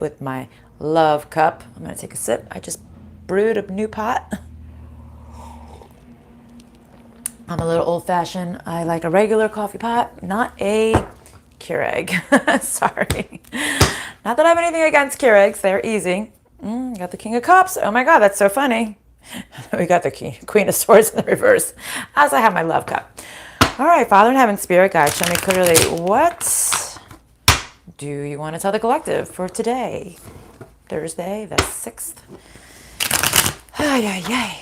with my love cup. I'm going to take a sip. I just brewed a new pot. I'm a little old-fashioned. I like a regular coffee pot, not a Keurig. Sorry. Not that I have anything against Keurigs. They're easy. Got the King of Cups. Oh my God, that's so funny. We got the Queen of Swords in the reverse, as I have my love cup. All right, Father in Heaven, Spirit Guide, show me clearly, what do you want to tell the collective for today, Thursday, the 6th? Ay, ay, ay.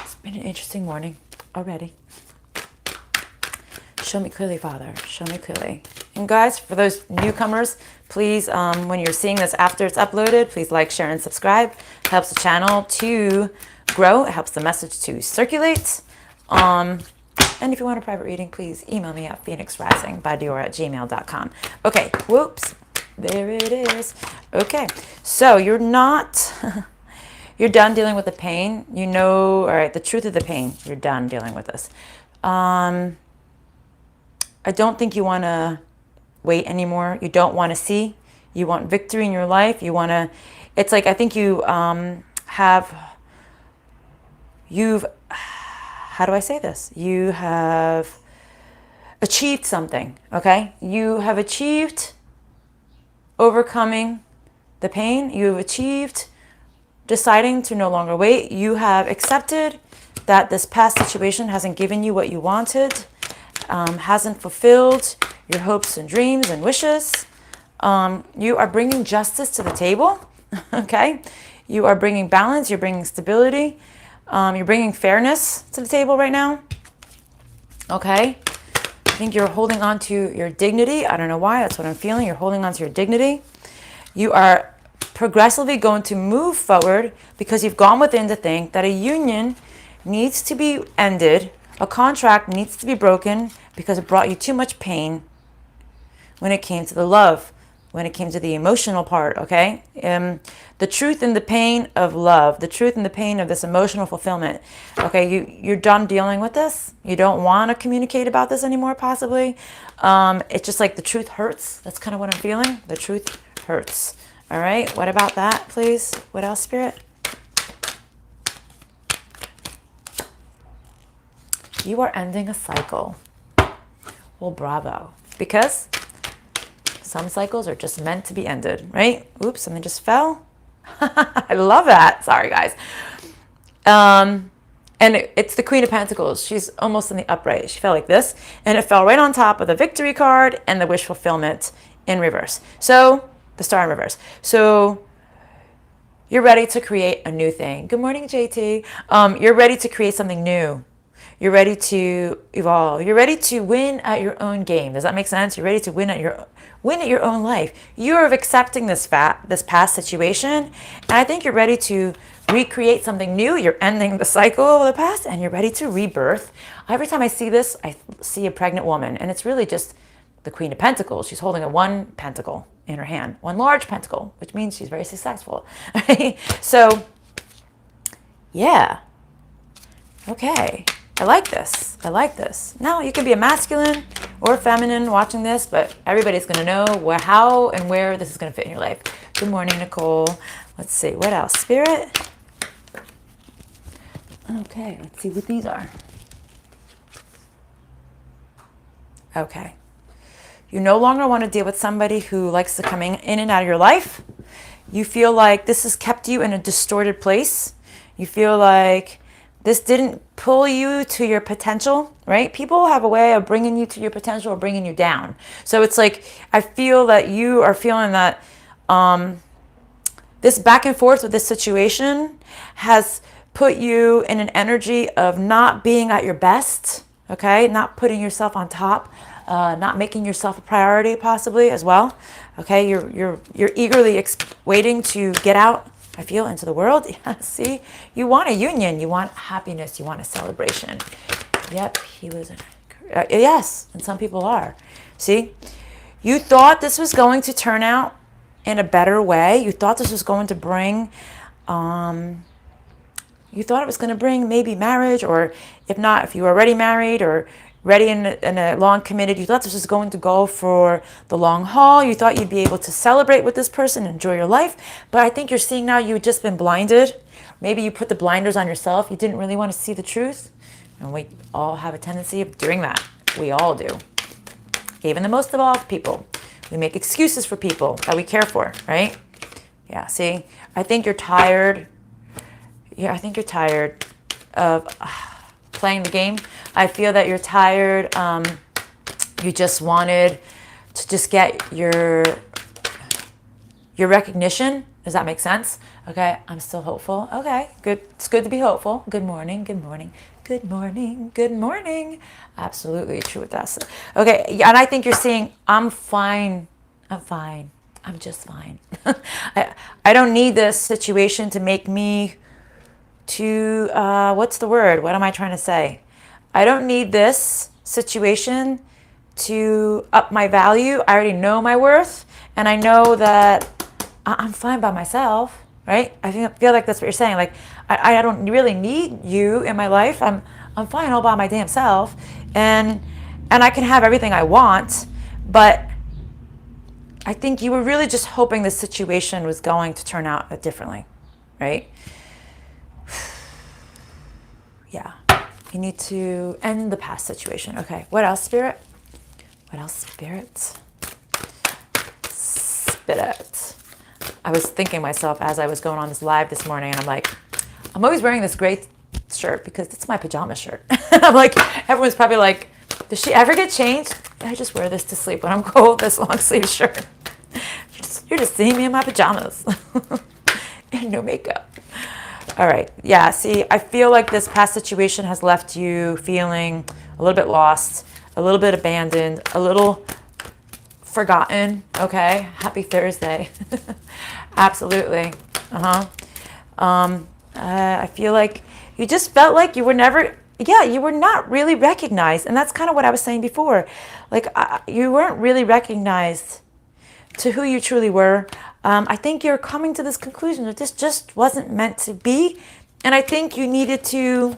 It's been an interesting morning already. Show me clearly, Father. Show me clearly. And guys, for those newcomers, please, when you're seeing this after it's uploaded, please like, share, and subscribe. It helps the channel to grow. It helps the message to circulate. And if you want a private reading, please email me at phoenixrisingbydior@gmail.com. Okay, whoops. There it is. Okay, so you're not... You're done dealing with the pain. You know, all right, the truth of the pain. You're done dealing with this. I don't think you want to wait anymore. You don't want to see. You want victory in your life. You want to, it's like, I think you you've, how do I say this? You have achieved something, okay? You have achieved overcoming the pain. You've achieved deciding to no longer wait. You have accepted that this past situation hasn't given you what you wanted, hasn't fulfilled your hopes and dreams and wishes. You are bringing justice to the table, okay? You are bringing balance, you're bringing stability, you're bringing fairness to the table right now, okay? I think you're holding on to your dignity. I don't know why, that's what I'm feeling. You're holding on to your dignity. You are progressively going to move forward because you've gone within to think that a union needs to be ended, a contract needs to be broken because it brought you too much pain when it came to the love, when it came to the emotional part, okay? The truth and the pain of love, the truth and the pain of this emotional fulfillment, okay? You're done dealing with this. You don't want to communicate about this anymore, possibly. It's just like the truth hurts. That's kind of what I'm feeling. The truth hurts. All right, what about that, please? What else, Spirit? You are ending a cycle. Well, bravo. Because some cycles are just meant to be ended, right? Oops, something just fell. I love that. Sorry, guys. And it's the Queen of Pentacles. She's almost in the upright. She fell like this, and it fell right on top of the victory card and the wish fulfillment in reverse. So, the star in reverse. So, you're ready to create a new thing. Good morning, JT. You're ready to create something new. You're ready to evolve. You're ready to win at your own game. Does that make sense? You're ready to win at your own life. You're accepting this past situation, and I think you're ready to recreate something new. You're ending the cycle of the past, and you're ready to rebirth. Every time I see this, I see a pregnant woman, and it's really just the Queen of Pentacles. She's holding one pentacle in her hand, one large pentacle, which means she's very successful. So, yeah. Okay. I like this. I like this. Now, you can be a masculine or feminine watching this, but everybody's going to know how and where this is going to fit in your life. Good morning, Nicole. Let's see. What else? Spirit? Okay. Let's see what these are. Okay. You no longer want to deal with somebody who likes to come in and out of your life. You feel like this has kept you in a distorted place. You feel like this didn't pull you to your potential, right? People have a way of bringing you to your potential or bringing you down. So it's like, I feel that you are feeling that this back and forth with this situation has put you in an energy of not being at your best, okay? Not putting yourself on top, not making yourself a priority possibly as well, okay? You're eagerly waiting to get out, I feel, into the world. Yeah, see, you want a union, you want happiness, you want a celebration. Yep, he was, yes, and some people are. See, you thought this was going to turn out in a better way. You thought this was going to bring, you thought it was going to bring maybe marriage, or if not, if you were already married, or ready and long committed. You thought this was going to go for the long haul. You thought you'd be able to celebrate with this person, enjoy your life. But I think you're seeing now you've just been blinded. Maybe you put the blinders on yourself. You didn't really want to see the truth. And we all have a tendency of doing that. We all do. Even the most evolved people. We make excuses for people that we care for, right? Yeah, see, I think you're tired. Yeah, I think you're tired of playing the game. I feel that you're tired. You just wanted to just get your recognition. Does that make sense? Okay, I'm still hopeful. Okay, good. It's good to be hopeful. Good morning, good morning, good morning, good morning. Absolutely true with that. Okay, yeah, and I think you're saying, I'm fine. I'm fine. I'm just fine. I don't need this situation to make me to, what's the word? What am I trying to say? I don't need this situation to up my value. I already know my worth, and I know that I'm fine by myself, right? I feel like that's what you're saying. Like, I don't really need you in my life. I'm fine all by my damn self, and I can have everything I want, but I think you were really just hoping the situation was going to turn out differently, right? Yeah. You need to end the past situation. Okay. What else, Spirit? What else, Spirit? Spirit. I was thinking myself as I was going on this live this morning, and I'm like, I'm always wearing this gray shirt because it's my pajama shirt. I'm like, everyone's probably like, does she ever get changed? I just wear this to sleep when I'm cold, this long sleeve shirt. You're just seeing me in my pajamas. And no makeup. All right. Yeah, see, I feel like this past situation has left you feeling a little bit lost, a little bit abandoned, a little forgotten. Okay. Happy Thursday. Absolutely. I feel like you just felt like you were never, you were not really recognized. And that's kind of what I was saying before. Like, you weren't really recognized to who you truly were. I think you're coming to this conclusion that this just wasn't meant to be. And I think you needed to,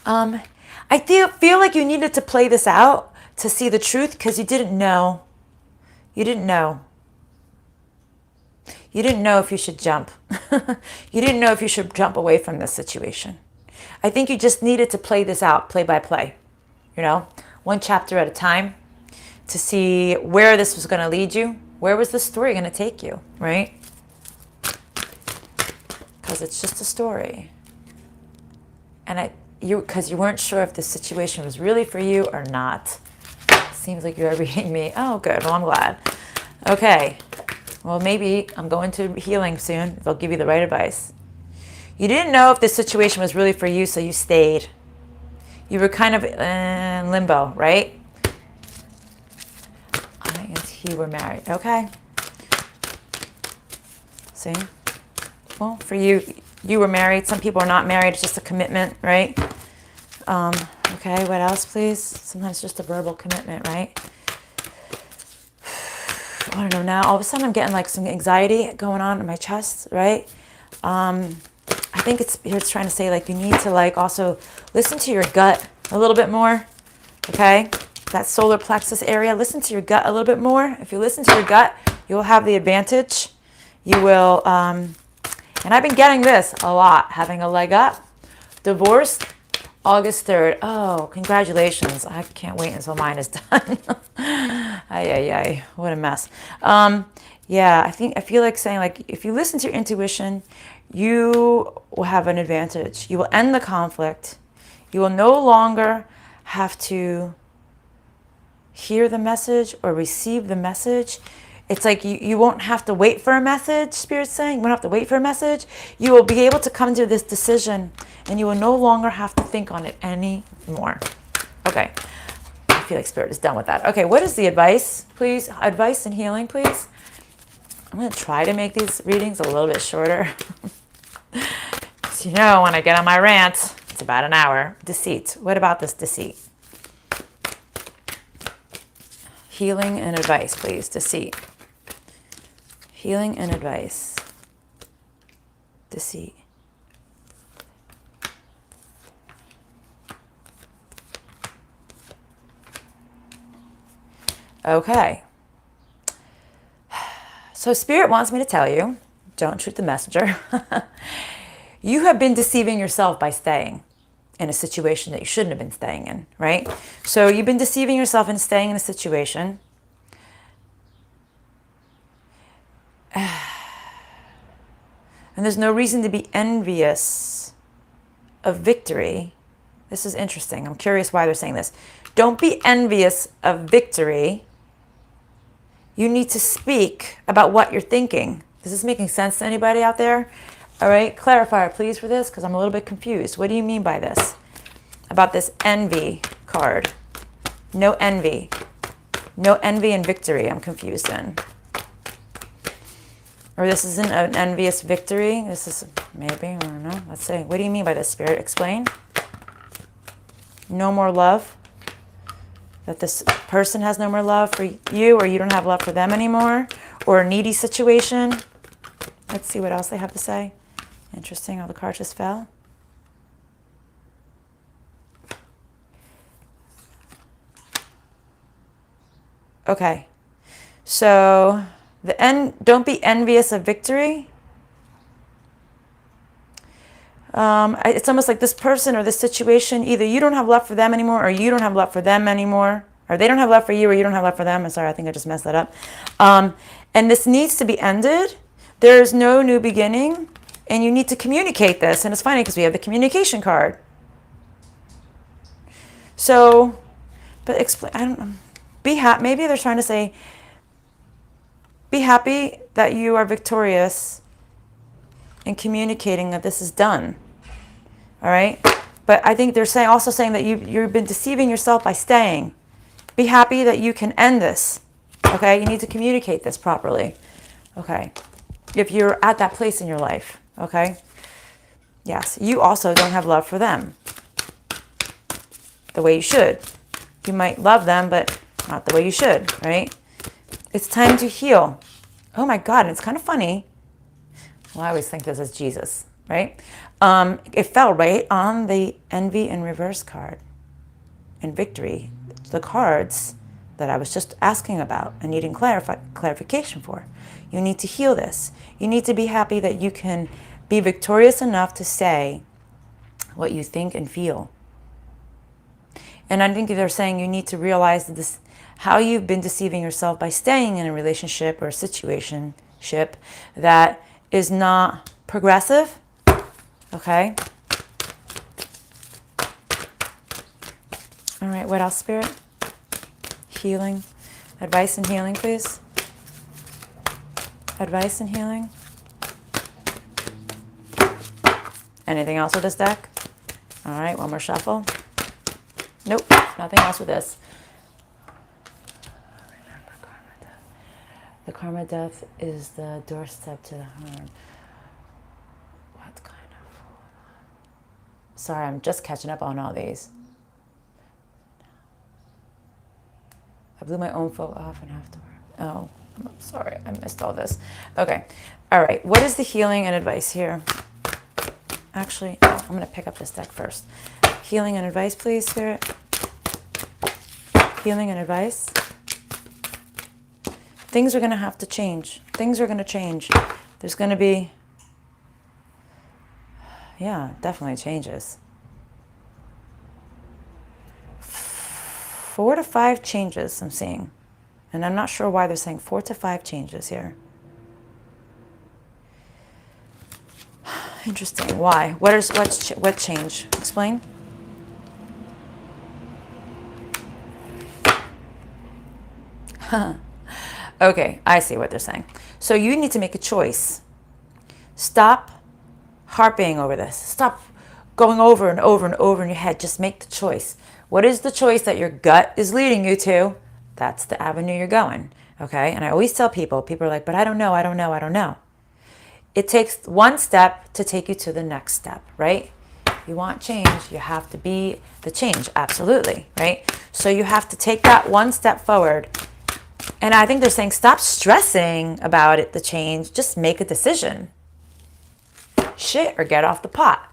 feel like you needed to play this out to see the truth, because you didn't know. You didn't know. You didn't know if you should jump. You didn't know if you should jump away from this situation. I think you just needed to play this out, play by play, one chapter at a time, to see where this was going to lead you. Where was the story going to take you, right? Because it's just a story. And because you weren't sure if the situation was really for you or not. Seems like you're reading me. Oh, good. Well, I'm glad. Okay. Well, maybe I'm going to healing soon. They'll give you the right advice. You didn't know if this situation was really for you, so you stayed. You were kind of in limbo, right? I and he were married. Okay. See? Well, for you, you were married. Some people are not married. It's just a commitment, right? Okay, what else, please? Sometimes just a verbal commitment, right? I don't know now. All of a sudden, I'm getting like some anxiety going on in my chest, right? I think it's trying to say like you need to like also listen to your gut a little bit more, okay? That solar plexus area, listen to your gut a little bit more. If you listen to your gut, you'll have the advantage. You will, and I've been getting this a lot, having a leg up. Divorced, August 3rd. Oh, congratulations. I can't wait until mine is done. Ay, what a mess. Yeah, I feel like saying like, if you listen to your intuition, you will have an advantage. You will end the conflict. You will no longer have to hear the message or receive the message. It's like you won't have to wait for a message, Spirit's saying. You won't have to wait for a message. You will be able to come to this decision, and you will no longer have to think on it anymore. Okay. I feel like Spirit is done with that. Okay, what is the advice, please? Advice and healing, please. I'm going to try to make these readings a little bit shorter. So, when I get on my rant, it's about an hour. Deceit. What about this deceit? Healing and advice, please. Deceit. Healing and advice. Deceit. Okay. So Spirit wants me to tell you, don't shoot the messenger. You have been deceiving yourself by staying in a situation that you shouldn't have been staying in, right? So you've been deceiving yourself and staying in a situation. And there's no reason to be envious of victory. This is interesting. I'm curious why they're saying this. Don't be envious of victory. You need to speak about what you're thinking. Is this making sense to anybody out there? All right, clarifier, please, for this, because I'm a little bit confused. What do you mean by this? About this envy card. No envy. No envy and victory, I'm confused in. Or this isn't an envious victory. This is maybe, I don't know. Let's see. What do you mean by this, Spirit? Explain. No more love. That this person has no more love for you, or you don't have love for them anymore, or a needy situation. Let's see what else they have to say. Interesting how the card just fell. Okay. So don't be envious of victory. It's almost like this person or this situation, either you don't have love for them anymore, or you don't have love for them anymore, or they don't have love for you, or you don't have love for them. I'm sorry, I think I just messed that up. And this needs to be ended. There's no new beginning, and you need to communicate this. And it's funny because we have the communication card. So, but explain, I don't know. Be happy. Maybe they're trying to say, be happy that you are victorious in communicating that this is done. All right? But I think they're also saying that you've been deceiving yourself by staying. Be happy that you can end this. Okay? You need to communicate this properly. Okay? If you're at that place in your life. Okay? Yes. You also don't have love for them the way you should. You might love them, but not the way you should. Right? It's time to heal. Oh my God. And it's kind of funny. Well, I always think this is Jesus, right? It fell right on the envy in reverse card and victory. The cards that I was just asking about and needing clarification for. You need to heal this. You need to be happy that you can be victorious enough to say what you think and feel. And I think they're saying you need to realize this, how you've been deceiving yourself by staying in a relationship or a situationship that is not progressive. Okay. All right. What else, Spirit? Healing. Advice and healing, please. Advice and healing. Anything else with this deck? All right. One more shuffle. Nope. Nothing else with this. The karma death is the doorstep to the harm. What kind of... Sorry, I'm just catching up on all these. I blew my own photo off and have to work. Oh, I'm sorry. I missed all this. Okay. All right. What is the healing and advice here? Actually, I'm going to pick up this deck first. Healing and advice, please, Spirit. Healing and advice. Things are going to have to change. Things are going to change. There's going to be, yeah, definitely changes. 4 to 5 changes I'm seeing. And I'm not sure why they're saying 4 to 5 changes here. Interesting. Why? What change? Explain. Okay, I see what they're saying. So you need to make a choice. Stop harping over this. Stop going over and over and over in your head. Just make the choice. What is the choice that your gut is leading you to? That's the avenue you're going. Okay? And I always tell people are like, but I don't know. It takes one step to take you to the next step, right? You want change, you have to be the change. Absolutely, right? So you have to take that one step forward. And I think they're saying stop stressing about it, the change. Just make a decision. Shit or get off the pot.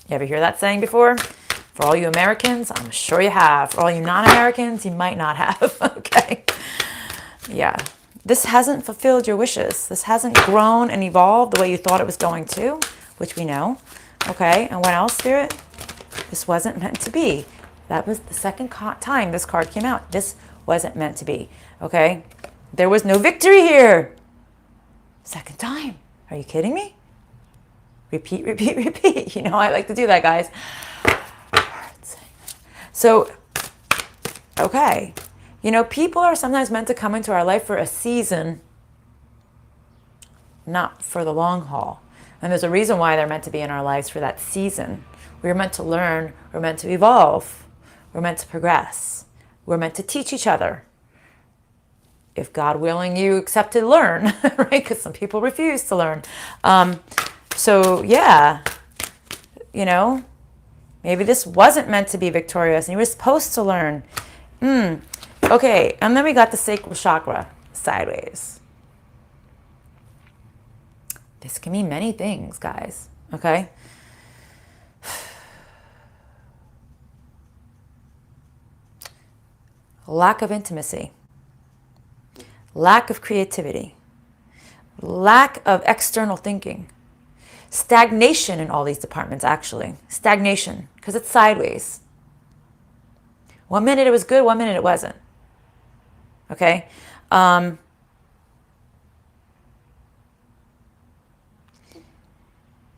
You ever hear that saying before? For all you Americans, I'm sure you have. For all you non-Americans, you might not have. Okay. Yeah. This hasn't fulfilled your wishes. This hasn't grown and evolved the way you thought it was going to, which we know. Okay. And what else, Spirit? This wasn't meant to be. That was the second time this card came out. This wasn't meant to be. Okay. There was no victory here. Second time. Are you kidding me? Repeat, repeat, repeat. You know, I like to do that, guys. So, okay. You know, people are sometimes meant to come into our life for a season, not for the long haul. And there's a reason why they're meant to be in our lives for that season. We're meant to learn. We're meant to evolve. We're meant to progress. We're meant to teach each other. If God willing, you accept to learn, right? Because some people refuse to learn. So, yeah, you know, maybe this wasn't meant to be victorious and you were supposed to learn. Okay, and then we got the sacral chakra sideways. This can mean many things, guys, okay? Lack of intimacy. Lack of creativity. Lack of external thinking. Stagnation in all these departments, actually. Stagnation, because it's sideways. 1 minute it was good, 1 minute it wasn't. Okay? The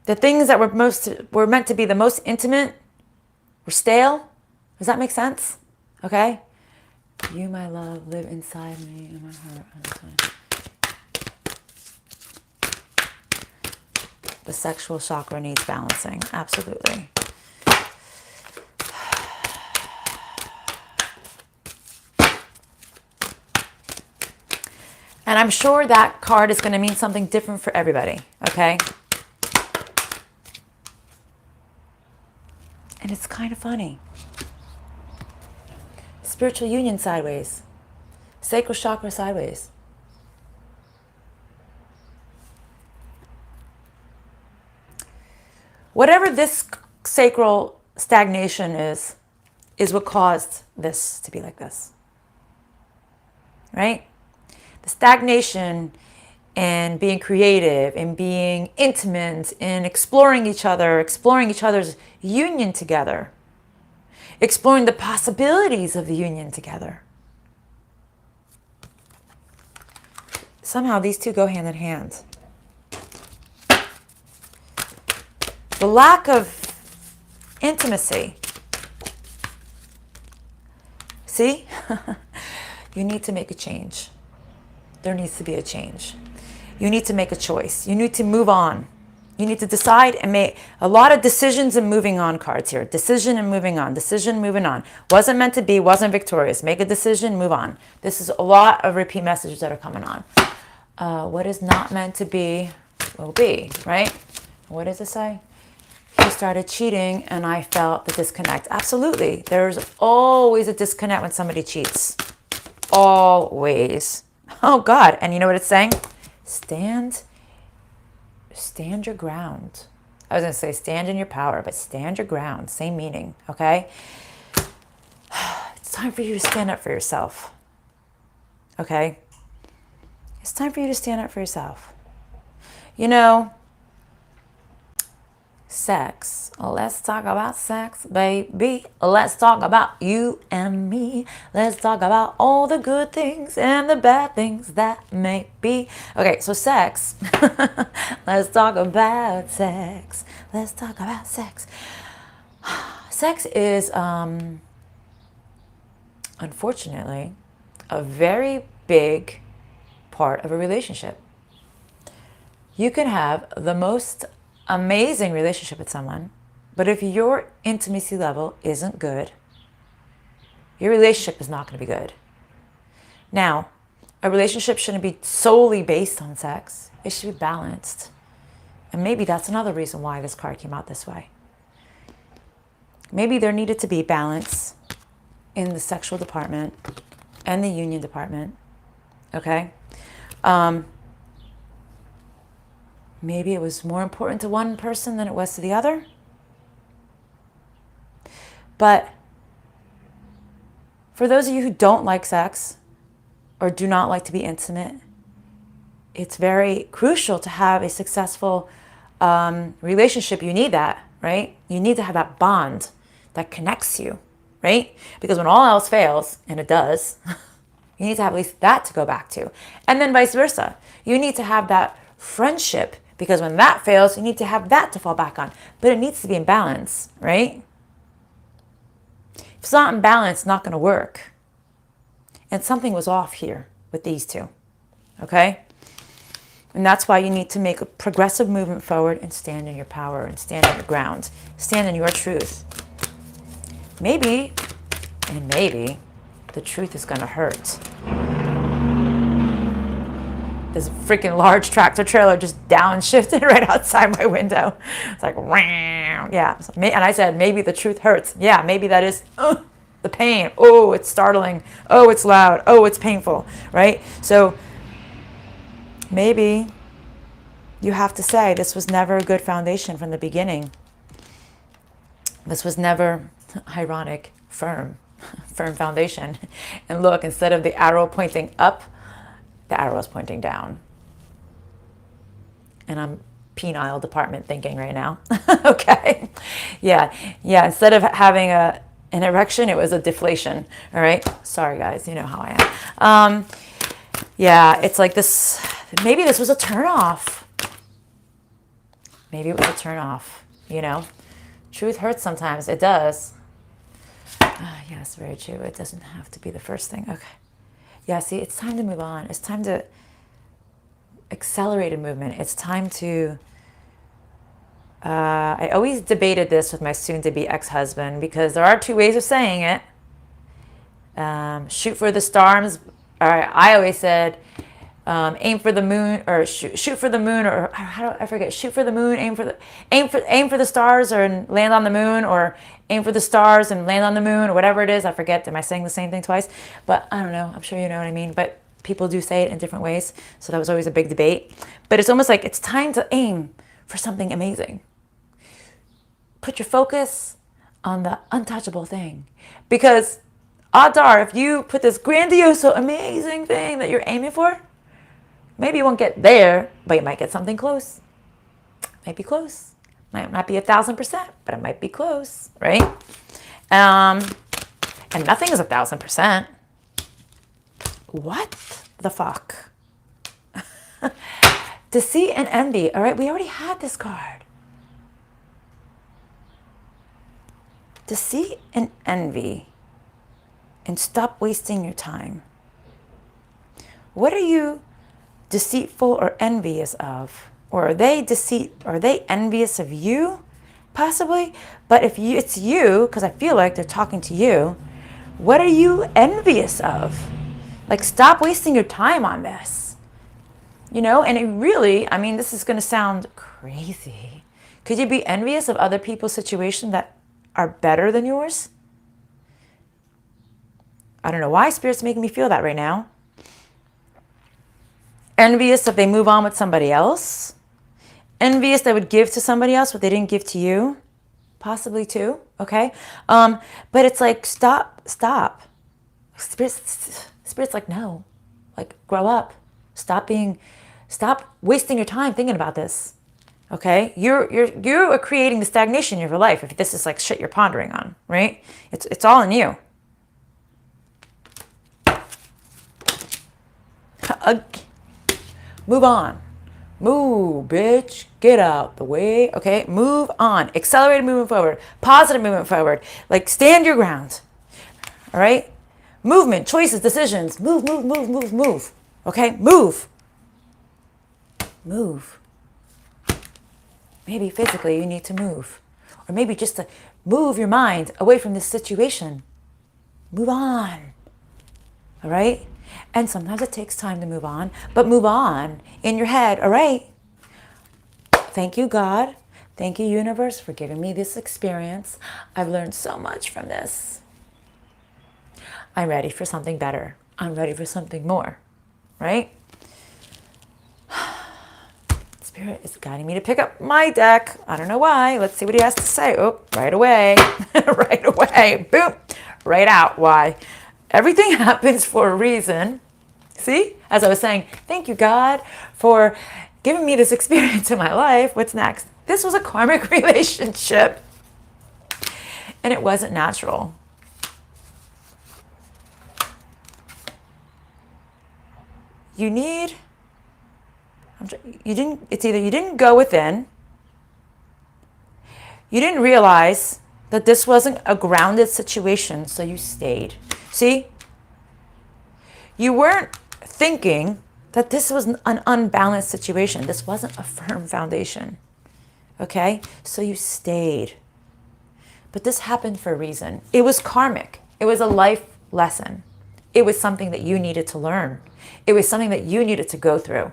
things that were meant to be the most intimate were stale. Does that make sense? Okay? You, my love, live inside me in my heart. The sexual chakra needs balancing. Absolutely. And I'm sure that card is going to mean something different for everybody. Okay? And it's kind of funny. Spiritual union sideways. Sacral chakra sideways. Whatever this sacral stagnation is what caused this to be like this. Right? The stagnation and being creative and being intimate and exploring each other, exploring each other's union together, exploring the possibilities of the union together. Somehow these two go hand in hand. The lack of intimacy. See? You need to make a change. There needs to be a change. You need to make a choice. You need to move on. You need to decide and make a lot of decisions and moving on cards here. Decision and moving on. Decision, moving on. Wasn't meant to be, wasn't victorious. Make a decision, move on. This is a lot of repeat messages that are coming on. What is not meant to be will be, right? What does it say? He started cheating and I felt the disconnect. Absolutely. There's always a disconnect when somebody cheats. Always. Oh God. And you know what it's saying? Stand your ground. I was going to say stand in your power, but stand your ground. Same meaning. Okay. It's time for you to stand up for yourself. Okay. It's time for you to stand up for yourself. You know, sex. Let's talk about sex, baby. Let's talk about you and me. Let's talk about all the good things and the bad things that may be. Okay, so sex. Let's talk about sex. Let's talk about sex. Sex is, unfortunately, a very big part of a relationship. You can have the most amazing relationship with someone, but if your intimacy level isn't good, your relationship is not going to be good. Now, a relationship shouldn't be solely based on sex. It should be balanced. And maybe that's another reason why this card came out this way. Maybe there needed to be balance in the sexual department and the union department. Okay? Maybe it was more important to one person than it was to the other. But for those of you who don't like sex or do not like to be intimate, it's very crucial to have a successful relationship. You need that, right? You need to have that bond that connects you, right? Because when all else fails, and it does, you need to have at least that to go back to. And then vice versa. You need to have that friendship, because when that fails, you need to have that to fall back on. But it needs to be in balance, right? If it's not in balance, it's not going to work. And something was off here with these two, okay? And that's why you need to make a progressive movement forward and stand in your power and stand on your ground. Stand in your truth. Maybe, and maybe, the truth is going to hurt. This freaking large tractor trailer just downshifted right outside my window. It's like, wow. Yeah. And I said, maybe the truth hurts. Yeah, maybe that is the pain. Oh, it's startling. Oh, it's loud. Oh, it's painful, right? So maybe you have to say, this was never a good foundation from the beginning. This was never, ironic, firm foundation. And look, instead of the arrow pointing up, the arrow is pointing down. And I'm penile department thinking right now. Okay. Yeah. Instead of having an erection, it was a deflation. All right. Sorry, guys. You know how I am. Yeah. It's like this. Maybe this was a turnoff. Maybe it was a turnoff. You know, truth hurts sometimes. It does. Yes, very true. It doesn't have to be the first thing. Okay. Yeah, see, it's time to move on. It's time to accelerate a movement. It's time to... I always debated this with my soon-to-be ex-husband, because there are two ways of saying it. Shoot for the stars. I always said, aim for the moon, or shoot for the moon, or how do I forget? Shoot for the moon, aim for the stars, or land on the moon, or aim for the stars and land on the moon, or whatever it is. I forget. Am I saying the same thing twice? But I don't know. I'm sure you know what I mean. But people do say it in different ways. So that was always a big debate. But it's almost like it's time to aim for something amazing. Put your focus on the untouchable thing. Because odds are, if you put this grandiose, amazing thing that you're aiming for, maybe you won't get there, but you might get something close. Might be close. Might not be 1,000%, but it might be close, right? And nothing is 1,000%. What the fuck? Deceit and envy. All right, we already had this card. Deceit and envy. And stop wasting your time. What are you deceitful or envious of? Or are they envious of you? Possibly. But if it's you, because I feel like they're talking to you, what are you envious of? Like, stop wasting your time on this. You know, and it really, I mean, this is going to sound crazy. Could you be envious of other people's situation that are better than yours? I don't know why Spirit's making me feel that right now. Envious if they move on with somebody else. Envious they would give to somebody else what they didn't give to you. Possibly too, okay? But it's like, stop. Spirit's like, no. Like, grow up. Stop wasting your time thinking about this, okay? You're creating the stagnation in your life if this is like shit you're pondering on, right? It's all in you. Move on. Move, bitch. Get out the way. Okay, move on. Accelerated movement forward. Positive movement forward. Like, stand your ground. All right? Movement, choices, decisions. Move. Okay, move. Maybe physically you need to move. Or maybe just to move your mind away from this situation. Move on. All right? And sometimes it takes time to move on, but move on in your head. All right. Thank you, God. Thank you, universe, for giving me this experience. I've learned so much from this. I'm ready for something better. I'm ready for something more. Right? Spirit is guiding me to pick up my deck. I don't know why. Let's see what he has to say. Oh, right away. Right away. Boom. Right out. Why? Everything happens for a reason. See? As I was saying, thank you, God, for giving me this experience in my life. What's next? This was a karmic relationship. And it wasn't natural. It's either you didn't go within, you didn't realize that this wasn't a grounded situation, so you stayed. See? You weren't thinking that this was an unbalanced situation. This wasn't a firm foundation. Okay? So you stayed. But this happened for a reason. It was karmic. It was a life lesson. It was something that you needed to learn. It was something that you needed to go through.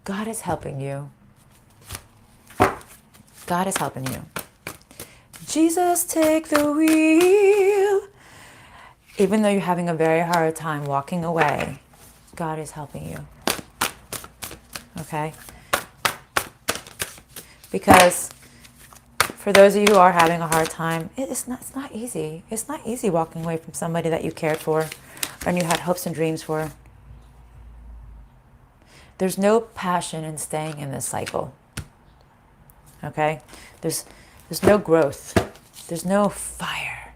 God is helping you. God is helping you. Jesus, take the wheel. Even though you're having a very hard time walking away, God is helping you. Okay? Because for those of you who are having a hard time, it's not easy. It's not easy walking away from somebody that you cared for and you had hopes and dreams for. There's no passion in staying in this cycle. Okay? There's no growth. There's no fire.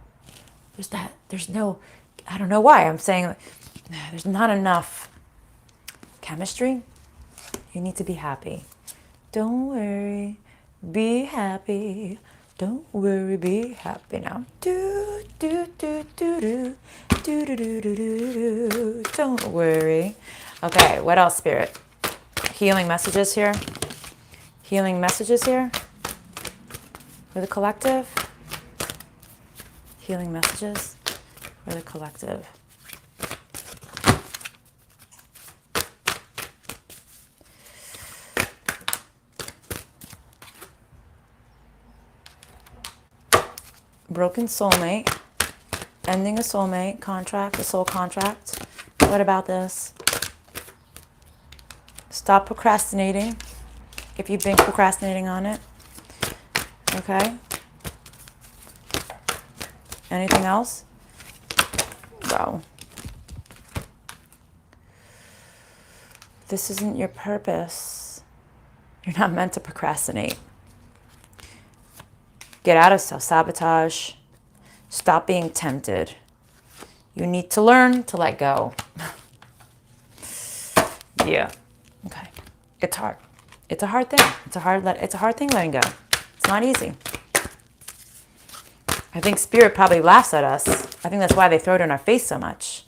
There's no, I don't know why I'm saying there's not enough chemistry. You need to be happy. Don't worry, be happy. Don't worry, be happy now. Do do do do do do do do do do. Don't worry. Okay, what else, Spirit? Healing messages here. Healing messages here for the collective. Healing messages for the collective. Broken soulmate. Ending a soulmate contract, a soul contract. What about this? Stop procrastinating if you've been procrastinating on it. Okay? Anything else? Wow. This isn't your purpose. You're not meant to procrastinate. Get out of self-sabotage. Stop being tempted. You need to learn to let go. Yeah. Okay. It's hard. It's a hard thing. It's a hard thing letting go. It's not easy. I think Spirit probably laughs at us. I think that's why they throw it in our face so much.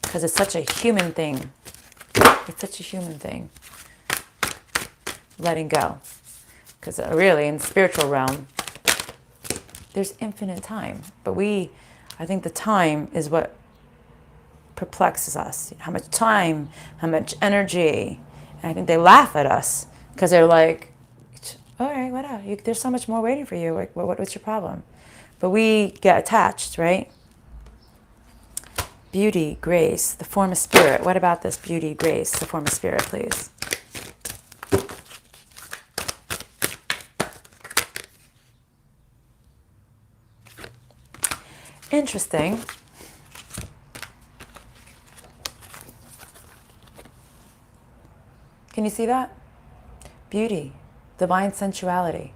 Because it's such a human thing. It's such a human thing. Letting go. Because really, in the spiritual realm, there's infinite time. But I think the time is what perplexes us. How much time, how much energy. And I think they laugh at us because they're like, all right, whatever. There's so much more waiting for you. Like, what's your problem? But we get attached, right? Beauty, grace, the form of spirit. What about this beauty, grace, the form of spirit, please? Interesting. Can you see that? Beauty, divine sensuality.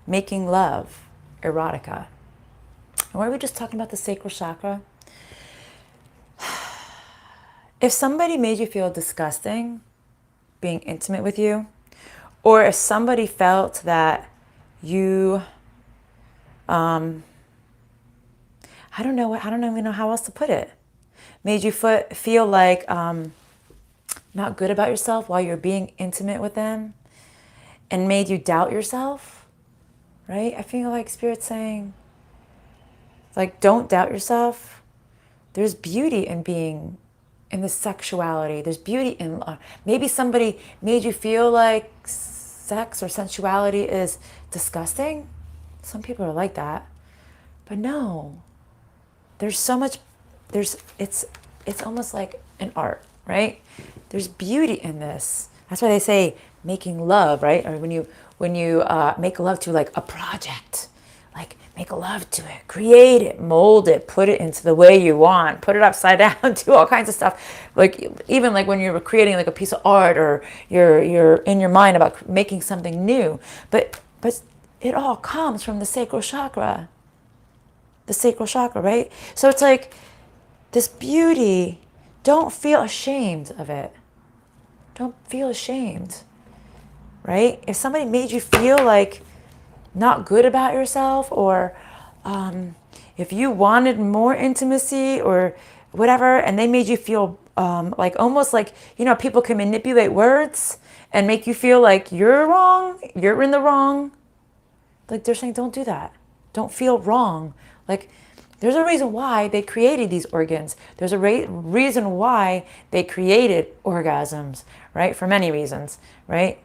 Making love, erotica. And were we just talking about the sacral chakra? If somebody made you feel disgusting being intimate with you, or if somebody felt that you, I don't even know how else to put it, made you feel like not good about yourself while you're being intimate with them, and made you doubt yourself, right? I feel like Spirit's saying, like, don't doubt yourself. There's beauty in being in the sexuality. There's beauty in maybe somebody made you feel like sex or sensuality is disgusting. Some people are like that. But no, there's so much, it's almost like an art, right? There's beauty in this. That's why they say making love, right? Or when you make love to like a project, like make love to it, create it, mold it, put it into the way you want, put it upside down, do all kinds of stuff. Like even like when you're creating like a piece of art, or you're in your mind about making something new, but it all comes from the sacral chakra. The sacral chakra, right? So it's like this beauty. Don't feel ashamed of it. Don't feel ashamed, right? If somebody made you feel like not good about yourself, or if you wanted more intimacy or whatever, and they made you feel like almost like, people can manipulate words and make you feel like you're wrong, you're in the wrong. Like they're saying, don't do that. Don't feel wrong. Like there's a reason why they created these organs. There's a reason why they created orgasms, right? For many reasons, right?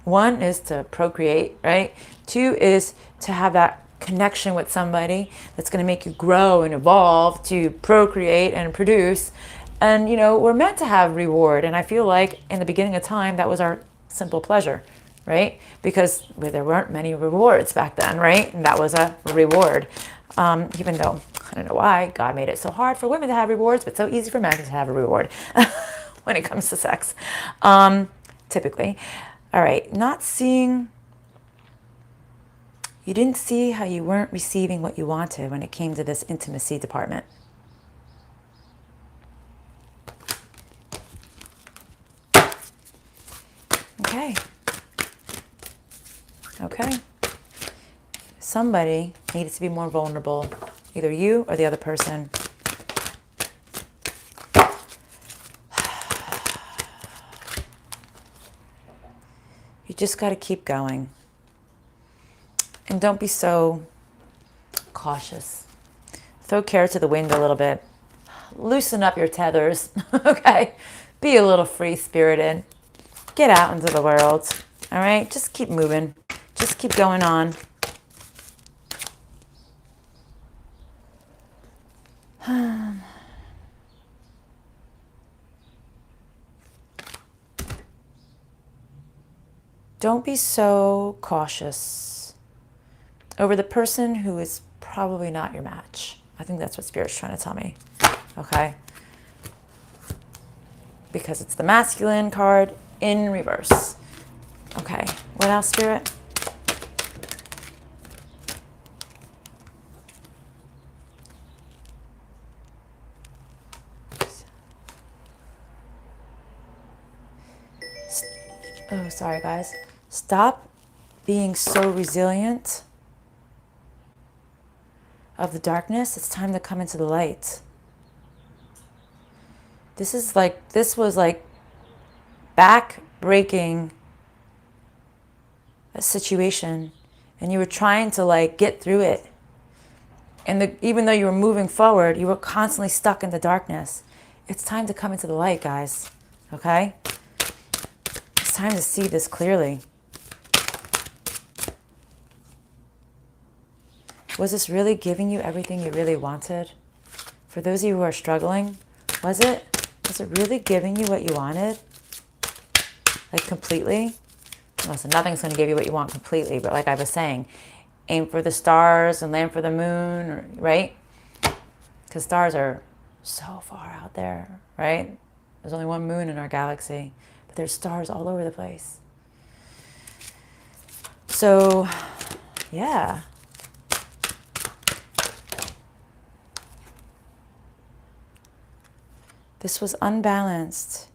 One is to procreate, right? Two is to have that connection with somebody that's going to make you grow and evolve to procreate and produce. And, we're meant to have reward. And I feel like in the beginning of time, that was our simple pleasure, right? Because there weren't many rewards back then, right? And that was a reward. Even though, I don't know why, God made it so hard for women to have rewards, but so easy for men to have a reward when it comes to sex, typically. All right, you didn't see how you weren't receiving what you wanted when it came to this intimacy department. Okay. Somebody needed to be more vulnerable, either you or the other person. You just got to keep going. And don't be so cautious. Throw care to the wind a little bit. Loosen up your tethers, okay? Be a little free-spirited. Get out into the world, all right? Just keep moving. Just keep going on. Don't be so cautious over the person who is probably not your match. I think that's what Spirit's trying to tell me, okay? Because it's the masculine card in reverse. Okay, what else, Spirit? Oh, sorry, guys. Stop being so resilient of the darkness. It's time to come into the light. This was like back-breaking a situation, and you were trying to like get through it. And even though you were moving forward, you were constantly stuck in the darkness. It's time to come into the light, guys. Okay? It's time to see this clearly. Was this really giving you everything you really wanted? For those of you who are struggling, was it really giving you what you wanted? Like completely? Listen, nothing's going to give you what you want completely, but like I was saying, aim for the stars and land for the moon, right? Because stars are so far out there, right? There's only one moon in our galaxy, but there's stars all over the place. So, yeah. This was unbalanced,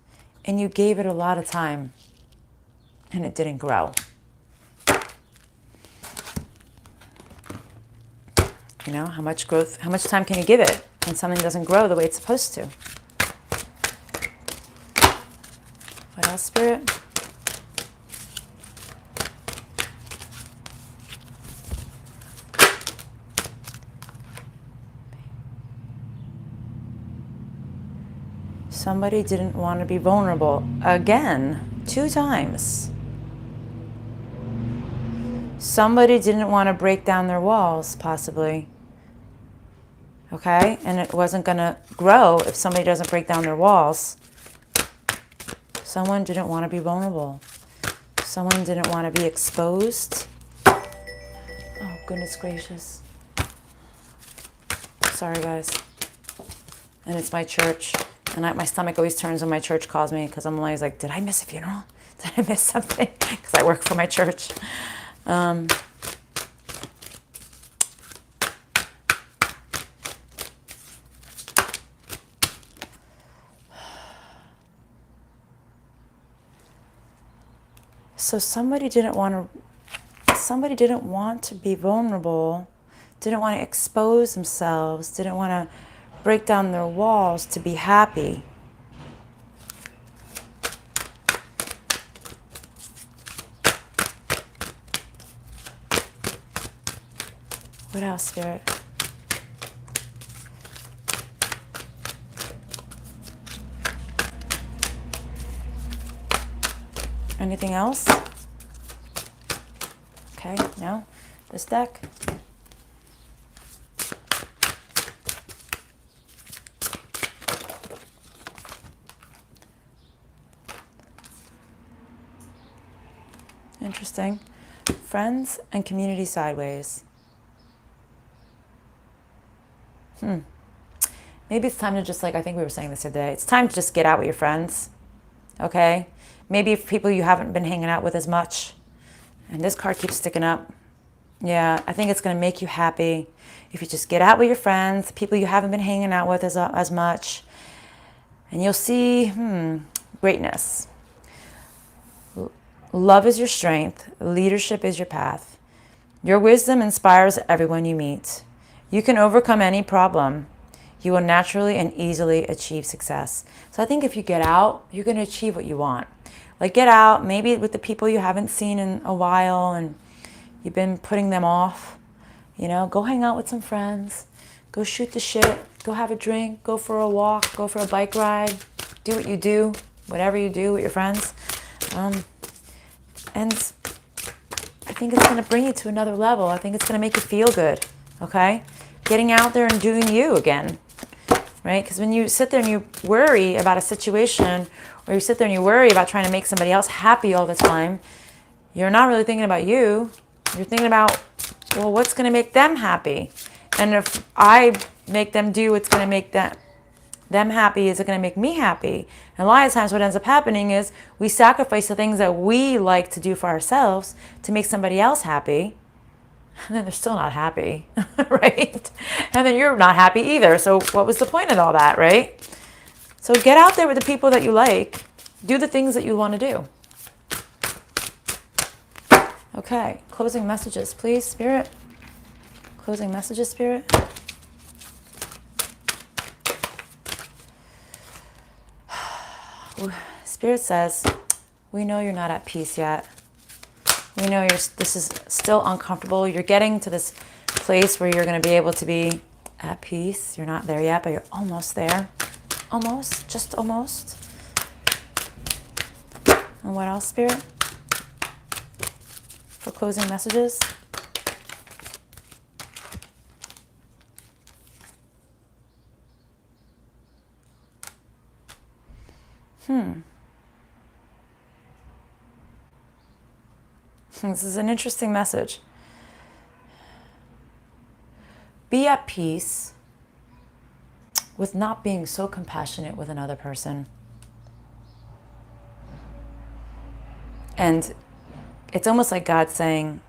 and you gave it a lot of time, and it didn't grow. You know, how much time can you give it when something doesn't grow the way it's supposed to? What else, Spirit? Somebody didn't want to be vulnerable again, 2 times. somebody didn't want to break down their walls, possibly. Okay? And it wasn't going to grow if somebody doesn't break down their walls. Someone didn't want to be vulnerable. Someone didn't want to be exposed. Oh, goodness gracious. Sorry, guys. And it's my church. And my stomach always turns when my church calls me because I'm always like, did I miss a funeral? Did I miss something? Because I work for my church. So somebody didn't want to be vulnerable, didn't want to expose themselves, didn't want to break down their walls to be happy. What else, Spirit? Anything else? Okay, no. This deck. Interesting. Friends and community sideways. Maybe it's time to just, like, I think we were saying this today, it's time to just get out with your friends, okay? Maybe if people you haven't been hanging out with as much, and this card keeps sticking up. Yeah, I think it's going to make you happy if you just get out with your friends, people you haven't been hanging out with as much, and you'll see greatness. Love is your strength. Leadership is your path. Your wisdom inspires everyone you meet. You can overcome any problem. You will naturally and easily achieve success. So I think if you get out, you're going to achieve what you want. Like, get out, maybe with the people you haven't seen in a while and you've been putting them off. You know, go hang out with some friends. Go shoot the shit. Go have a drink. Go for a walk. Go for a bike ride. Do what you do. Whatever you do with your friends. And I think it's going to bring you to another level. I think it's going to make you feel good. Okay? Getting out there and doing you again. Right? Because when you sit there and you worry about a situation, or you sit there and you worry about trying to make somebody else happy all the time, you're not really thinking about you. You're thinking about, well, what's going to make them happy? And if I make them do what's going to make them happy, is it going to make me happy? And a lot of times what ends up happening is we sacrifice the things that we like to do for ourselves to make somebody else happy. And then they're still not happy, right? And then you're not happy either. So what was the point of all that, right? So get out there with the people that you like. Do the things that you want to do. Okay, closing messages, please, Spirit. Closing messages, Spirit. Spirit says, we know you're not at peace yet. We know this is still uncomfortable. You're getting to this place where you're going to be able to be at peace. You're not there yet, but you're almost there. Almost, just almost. And what else, Spirit? For closing messages? This is an interesting message. Be at peace with not being so compassionate with another person. And it's almost like God saying,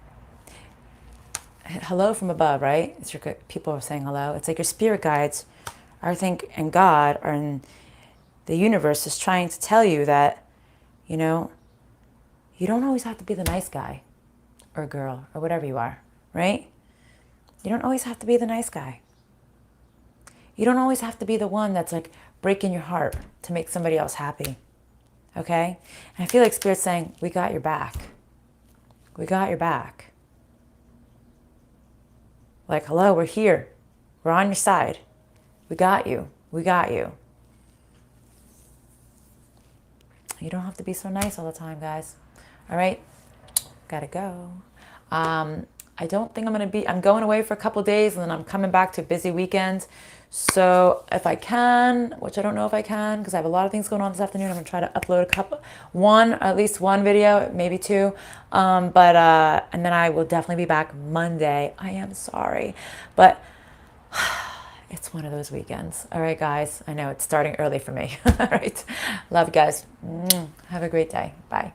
hello from above, right? It's your people are saying hello. It's like your spirit guides, and God are in the universe is trying to tell you that, you know, you don't always have to be the nice guy or girl or whatever you are, right? You don't always have to be the nice guy. You don't always have to be the one that's like breaking your heart to make somebody else happy, okay? And I feel like Spirit's saying, we got your back. We got your back. Like, hello, we're here. We're on your side. We got you. We got you. You don't have to be so nice all the time, guys. All right? Gotta go. I don't think I'm going away for a couple days and then I'm coming back to a busy weekend. So if I can, which I don't know if I can because I have a lot of things going on this afternoon, I'm gonna try to upload at least one video, maybe two. And then I will definitely be back Monday. I am sorry, but it's one of those weekends. All right, guys. I know it's starting early for me. All right. Love you guys. Have a great day. Bye.